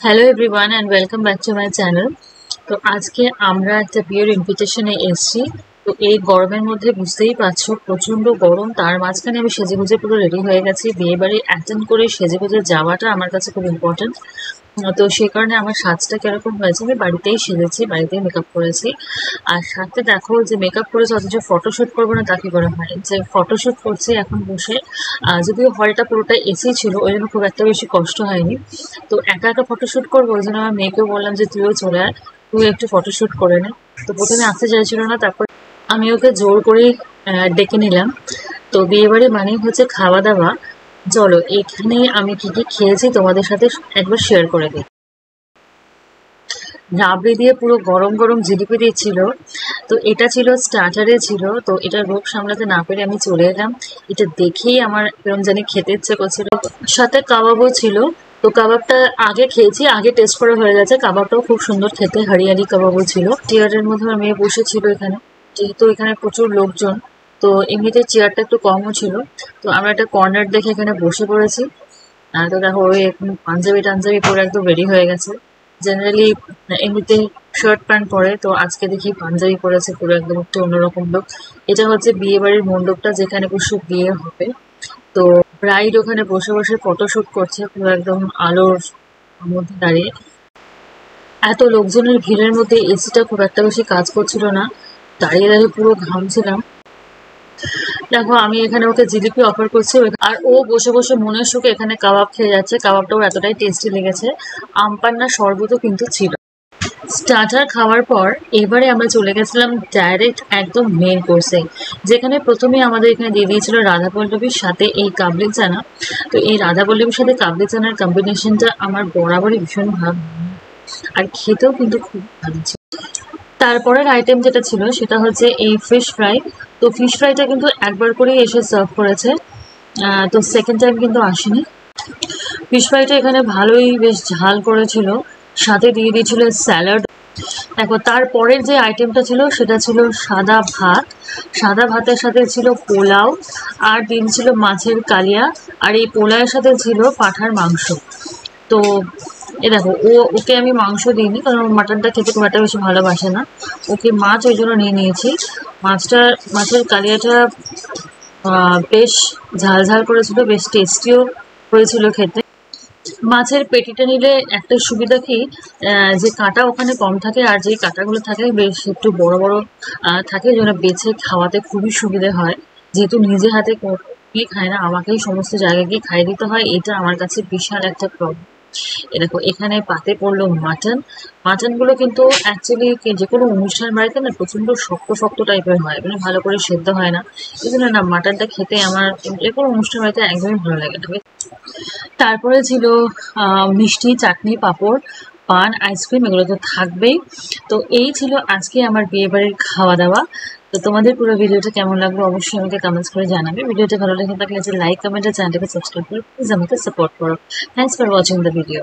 Hello everyone and welcome back to my channel. তো আজকে আমরা একটা বিয়ের ইনভিটেশনে এসেছি। তো এই গরমের মধ্যে বুঝতেই পারছো প্রচন্ড গরম, তার মাঝখানে আমি সেজেগুজে পুরো রেডি হয়ে গেছি। বিয়ে বাড়ি অ্যাটেন্ড করে সেজেগুজে যাওয়াটা আমার কাছে খুব ইম্পর্টেন্ট। তো সেই কারণে আমার সাজটা কিরকম হয়েছে, আমি বাড়িতেই সেজেছি, বাড়িতেই মেকআপ করেছি। আর সাথে দেখো যে মেকআপ করেছে অথচ ফটোশ্যুট করবো না তা কি করে হয়, যে ফটোশ্যুট করছি এখন বসে। যদিও হলটা পুরোটা এসি ছিল, ওই জন্য খুব একটা বেশি কষ্ট হয়নি। তো একা একা ফটোশ্যুট করবো, ওই জন্য আমার মেয়েকেও বললাম যে তুইও চলে আয়, তুই একটু ফটোশ্যুট করে নে। তো প্রথমে আসতে চাইছিল না, তারপর আমি ওকে জোর করেই ডেকে নিলাম। তো বিয়ে বাড়ি মানেই হচ্ছে খাওয়া দাওয়া। চলো এখানে আমি কি কি খেয়েছি তোমাদের সাথে একবার শেয়ার করে দিই। রাবড়ি দিয়ে পুরো গরম গরম জিলিপি দিচ্ছিল। তো এটা ছিল স্টার্টারে ছিল, তো এটা রোগ সামলাতে না পেরে আমি চলে এলাম। এটা দেখেই আমার এরকম জানি খেতে ইচ্ছে করছিল। সাথে কাবাবও ছিল। তো কাবাবটা আগে খেয়েছি, আগে টেস্ট করা হয়ে গেছে। কাবাবটাও খুব সুন্দর খেতে, হরিয়ালি কাবাবও ছিল। চেয়ারের মধ্যে আমার মেয়ে বসেছিল এখানে, যেহেতু এখানে প্রচুর লোকজন। তো এমনিতে চেয়ারটা একটু কমও ছিল। তো আমরা একটা কর্নার দেখে এখানে বসে পড়েছি। তো দেখো ওই এখন পাঞ্জাবি টাঞ্জাবি পরে একদম রেডি হয়ে গেছে। জেনারেলি এমনিতে শার্ট প্যান্ট পরে, তো আজকে দেখি পাঞ্জাবি পরেছে, পুরো একদম একটা অন্যরকম লোক। এটা হচ্ছে বিয়ে বাড়ির মণ্ডপটা যেখানে বসে বিয়ে হবে। তো ব্রাইড ওখানে বসে বসে ফটোশুট করছে পুরো একদম আলোর মধ্যে দাঁড়িয়ে। এত লোকজনের ভিড়ের মধ্যে এসিটা খুব একটা বেশি কাজ করছিল না, দাঁড়িয়ে দাঁড়িয়ে পুরো ঘামছিলাম। দেখো আমি এখানে ওকে জিলিপি অফার করছি, আর ও বসে বসে মনের সুখে এখানে কাবাব খেয়ে যাচ্ছে। কাবাবটাও এতটাই টেস্টি লেগেছে। আমপান্না শরবতও কিন্তু ছিল। স্টার্টার খাওয়ার পর এবারে আমরা চলে গেছিলাম ডাইরেক্ট একদম মেন কোর্সে, যেখানে প্রথমে আমাদের এখানে দিয়ে দিয়েছিল রাধা পল্লবীর সাথে এই কাবলি চানা। তো এই রাধা পল্লবীর সাথে কাবলি চানার কম্বিনেশনটা আমার বরাবরই ভীষণ ভালো, আর খেতেও কিন্তু খুব ভালো ছিল। তারপরের আইটেম যেটা ছিল সেটা হচ্ছে এই ফিশ ফ্রাই। তো ফিশ ফ্রাইটা কিন্তু একবার করেই এসে সার্ভ করেছে, তো সেকেন্ড টাইম কিন্তু আসেনি। ফিশ ফ্রাইটা এখানে ভালোই বেশ ঝাল করেছিল, সাথে দিয়ে দিয়েছিল স্যালাড। দেখো তারপরের যে আইটেমটা ছিল সেটা ছিল সাদা ভাত। সাদা ভাতের সাথে ছিল পোলাও, আর ডিম ছিল মাছের কালিয়া, আর এই পোলাওয়ের সাথে ছিল পাঁঠার মাংস। তো দেখো ওকে আমি মাংস দিইনি, কারণ ও মাটনটা খেতে খুব একটা বেশি ভালোবাসে না। ওকে মাছ ওই জন্য নিয়ে নিয়েছি। মাছের কালিয়াটা বেশ ঝাল ঝাল করেছিল, বেশ টেস্টিও হয়েছিল খেতে। মাছের পেটিটা নিলে একটা সুবিধা কি, যে কাঁটা ওখানে কম থাকে, আর যে কাঁটাগুলো থাকে বেশ একটু বড় বড় থাকে, যেন বেছে খাওয়াতে খুবই সুবিধে হয়। যেহেতু নিজে হাতে কি খায় না, আমাকেই সমস্ত জায়গায় গিয়ে খাইয়ে দিতে হয়, এটা আমার কাছে বিশাল একটা প্রবলেম। দেখো এখানে পাতে পড়লো মাটন। মাটনগুলো কিন্তু অ্যাকচুয়ালি যে কোনো অনুষ্ঠান বাড়িতে না প্রচন্ড শক্ত শক্ত টাইপের হয়, মানে ভালো করে সেদ্ধ হয় না। এই জন্য না মাটনটা খেতে আমার যে কোনো অনুষ্ঠান বাড়িতে একদমই ভালো লাগে না। তারপরে ছিল মিষ্টি, চাটনি, পাঁপড়, পান, আইসক্রিম, এগুলো তো থাকবেই। তো এই ছিল আজকে আমার বিয়ে বাড়ির খাওয়া দাওয়া। তো তোমাদের পুরো ভিডিওটা কেমন লাগলো অবশ্যই আমাকে কমেন্টস করে জানাবে। ভিডিওটা ভালো লেগে থাকলে লাইক, কমেন্ট আর চ্যানেলটাকে সাবস্ক্রাইব করে প্লিজ আমাকে সাপোর্ট করো। Thanks for watching the video.